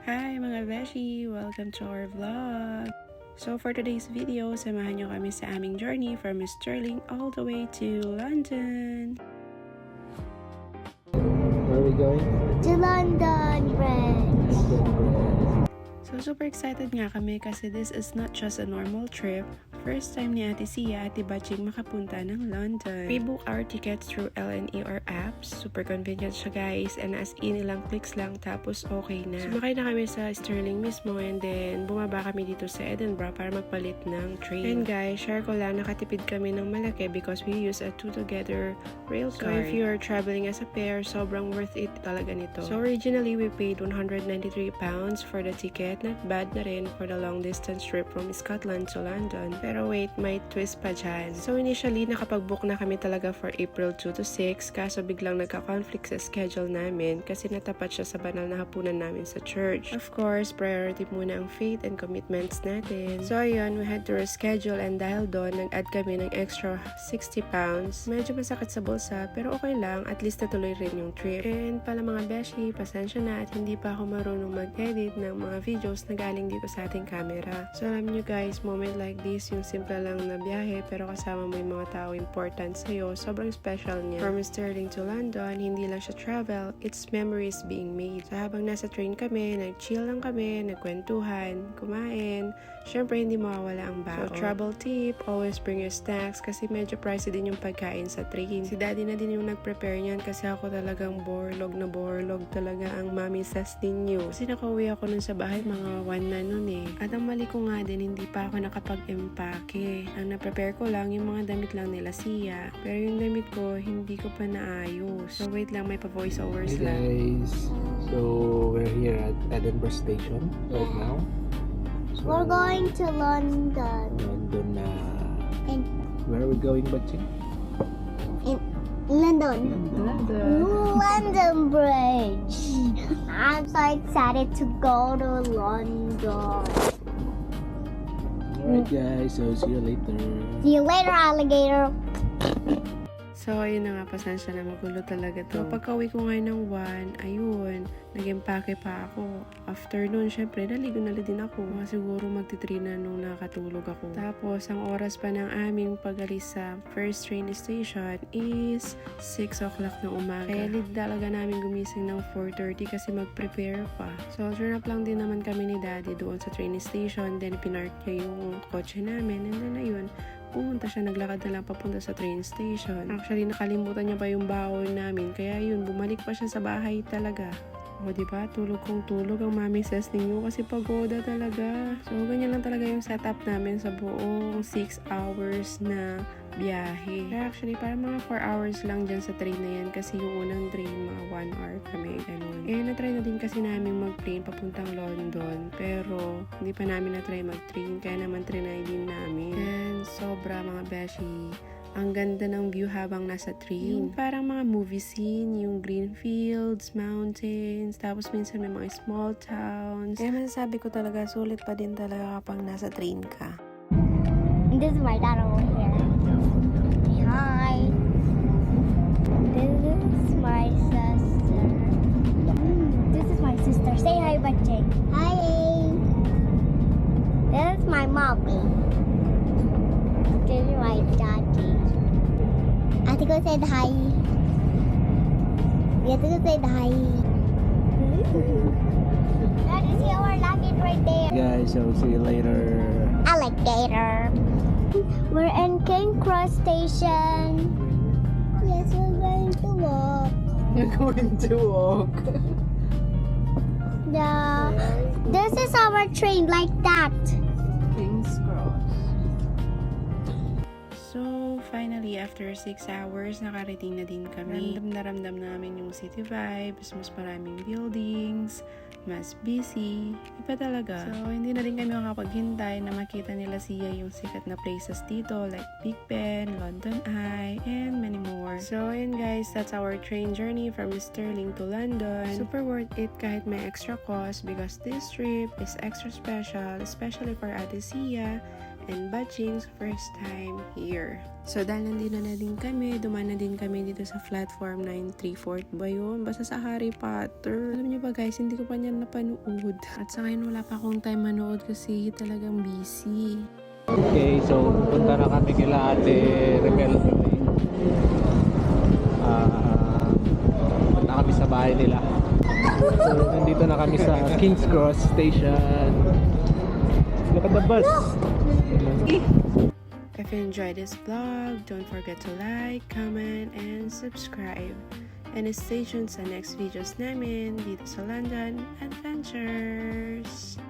Hi mga beshi! Welcome to our vlog! So for today's video, samahan nyo kami sa aming journey from Sterling all the way to London! Where are we going? To London Bridge. So super excited nga kami kasi this is not just a normal trip. First time ni Ate Sia at Batching makapunta ng London. We book our tickets through LNE or apps. Super convenient siya guys, and as in ilang clicks lang tapos okay na. Sumakay na kami sa Sterling mismo and then bumaba kami dito sa Edinburgh para magpalit ng train. And guys, share ko lang, nakatipid kami ng malaki because we use a 2-together rail card. So if you are traveling as a pair, sobrang worth it talaga nito. So originally we paid £193 for the ticket. Not bad na rin for the long distance trip from Scotland to London. Pero wait, may twist pa dyan. So initially, nakapag-book na kami talaga for April 2 to 6, kaso biglang nagka-conflict sa schedule namin kasi natapat siya sa banal na hapunan namin sa church. Of course, priority muna ang faith and commitments natin. So ayun, we had to reschedule and dahil doon, nag-add kami ng extra £60. Medyo masakit sa bulsa, pero okay lang, at least natuloy rin yung trip. And pala mga beshi, pasensya na at hindi pa ako marunong mag-edit ng mga videos na galing dito sa ating camera. So alam nyo guys, moment like this, yung simple lang na biyahe pero kasama mo yung mga tao important sa'yo, sobrang special niya. From Sterling to London, hindi lang siya travel, it's memories being made. So habang nasa train kami, nag-chill lang kami, nagkwentuhan, kumain, syempre hindi mawawala ang baon. So travel tip, always bring your snacks kasi medyo pricey din yung pagkain sa train. Si daddy na din yung nag-prepare niyan kasi ako talagang borlog talaga ang mami says ninyo. Kasi nakauwi ako nun sa bahay mga 1 na nun eh. At ang mali ko nga din, hindi pa ako nakapag-empake. Ang na-prepare ko lang, yung mga damit lang nila Sia. Pero yung damit ko, hindi ko pa naayos. So wait lang, may pa-voice overs Hey lang. guys, so we're here at Edinburgh Station right now. So, We're going to London. London na. In Where are we going, Batching? London. London Bridge. I'm so excited to go to London. Alright guys, so see you later. See you later, alligator. So, ayun na nga, pasensya na, magulo talaga to. So, pagka-uwi ko ngayon ng 1, ayun, nag-empake pa ako. After nun, syempre, naligo na din ako. Mga siguro magti-3 na nung nakatulog ako. Tapos, ang oras pa ng aming pag-alis sa first train station is 6 o'clock na umaga. Kaya need talaga namin gumising ng 4:30 kasi mag-prepare pa. So, turn up lang din naman kami ni Daddy doon sa train station. Then, pinark niya yung kotse namin. And then, ayun, pumunta siya, naglakad na lang papunta sa train station. Actually, nakalimutan niya pa yung baon namin. Kaya yun, bumalik pa siya sa bahay talaga. O, diba? Tulog kong tulog ang mami says ninyo kasi pagoda talaga. So, ganyan lang talaga yung setup namin sa buong 6 hours na biyahe. Kaya actually, parang mga 4 hours lang dyan sa train na yan kasi yung unang train, mga 1 hour kami, ganun. Eh, na-try na din kasi namin mag-train papuntang London. Pero, hindi pa namin na-try mag-train. Kaya naman trinay din namin. And sobra mga beshi. Ang ganda ng view habang nasa train. Yung parang mga movie scene, yung green fields, mountains, tapos minsan may mga small towns. Kaya masasabi ko talaga, sulit pa din talaga kapag nasa train ka. And this is my dad over here. Say hi. This is my sister. This is my sister. Say hi, Batching. Hi. This is my mommy. This is my daddy. Ate ko said hi. Ate ko said hi. That is our luggage right there. Guys, so see you later. Alligator. We're in King Cross Station. Yes, we're going to walk. We're going to walk. Yeah. This is our train like that. King's Cross. So, finally, after 6 hours, nakarating na din kami. Ramdam na ramdam namin yung city vibes, mas maraming buildings, mas busy. Iba talaga. So, hindi na rin kami makapaghintay na makita nila Sia yung sikat na places dito like Big Ben, London Eye, and many more. So, ayun guys, that's our train journey from Sterling to London. Super worth it kahit may extra cost because this trip is extra special, especially for Ate Sia and Baching's first time here. So dahil nandito na din kami, dumaan na din kami dito sa platform 934 ba yun? Basta sa Harry Potter. Alam niyo ba guys, hindi ko pa niyan napanood. At sa ngayon wala pa akong time manood kasi talagang busy. Okay, so pupunta na kami kila Ate Rebel. Punta kami sa bahay nila. So nandito na kami sa King's Cross Station. Look at the bus! If you enjoyed this vlog, don't forget to like, comment, and subscribe. And stay tuned sa next videos namin dito sa London Adventures.